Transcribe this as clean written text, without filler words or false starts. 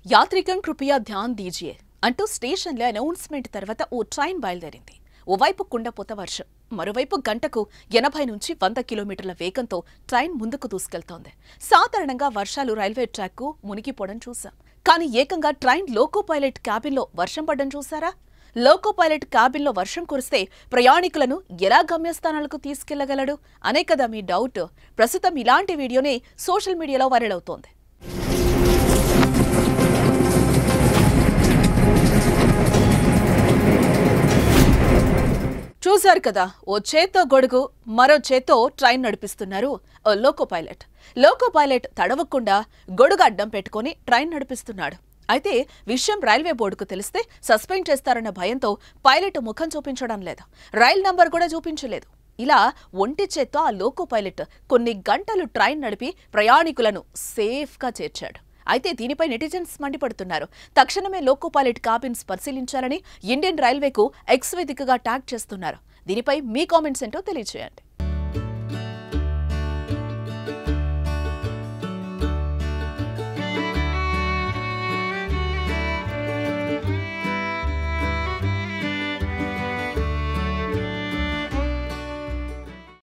యాత్రికం కృపయా ధ్యాన్ దీజియే అంటూ స్టేషన్లో అనౌన్స్మెంట్ తర్వాత ఓ ట్రైన్ బయలుదేరింది. ఓవైపు కుండపోత వర్షం, మరోవైపు గంటకు 80 నుంచి 100 కిలోమీటర్ల వేగంతో ట్రైన్ ముందుకు దూసుకెళ్తోంది. సాధారణంగా వర్షాలు రైల్వే ట్రాక్కు మునిగిపోవడం చూసాం. కానీ ఏకంగా ట్రైన్ లోకో పైలట్ క్యాబిన్లో వర్షం పడడం చూసారా? లోకో పైలట్ క్యాబిన్లో వర్షం కురిస్తే ప్రయాణికులను ఎలా గమ్యస్థానాలకు తీసుకెళ్లగలడు అనే కదా మీ డౌట్. ప్రస్తుతం ఇలాంటి వీడియోనే సోషల్ మీడియాలో వైరల్ అవుతోంది. చూశారు కదా, ఓ చేత్తో గొడుగు, మరో చేత్తో ట్రైన్ నడిపిస్తున్నారు ఓ లోకో పైలట్. లోకో పైలట్ తడవకుండా గొడుగు అడ్డం పెట్టుకుని ట్రైన్ నడిపిస్తున్నాడు. అయితే విషయం రైల్వే బోర్డుకు తెలిస్తే సస్పెండ్ చేస్తారన్న భయంతో పైలట్ ముఖం చూపించడం లేదు, రైల్ నంబర్ కూడా చూపించలేదు. ఇలా ఒంటి చేత్తో ఆ లోకో పైలట్ కొన్ని గంటలు ట్రైన్ నడిపి ప్రయాణికులను సేఫ్గా చేర్చాడు. అయితే దీనిపై నెటిజన్స్ మండిపడుతున్నారు. తక్షణమే లోకో పైలట్ క్యాబిన్స్ పరిశీలించాలని ఇండియన్ రైల్వేకు ఎక్స్ వేదికగా ట్యాగ్ చేస్తున్నారు. దీనిపై మీ కామెంట్స్ ఏంటో తెలియజేయండి.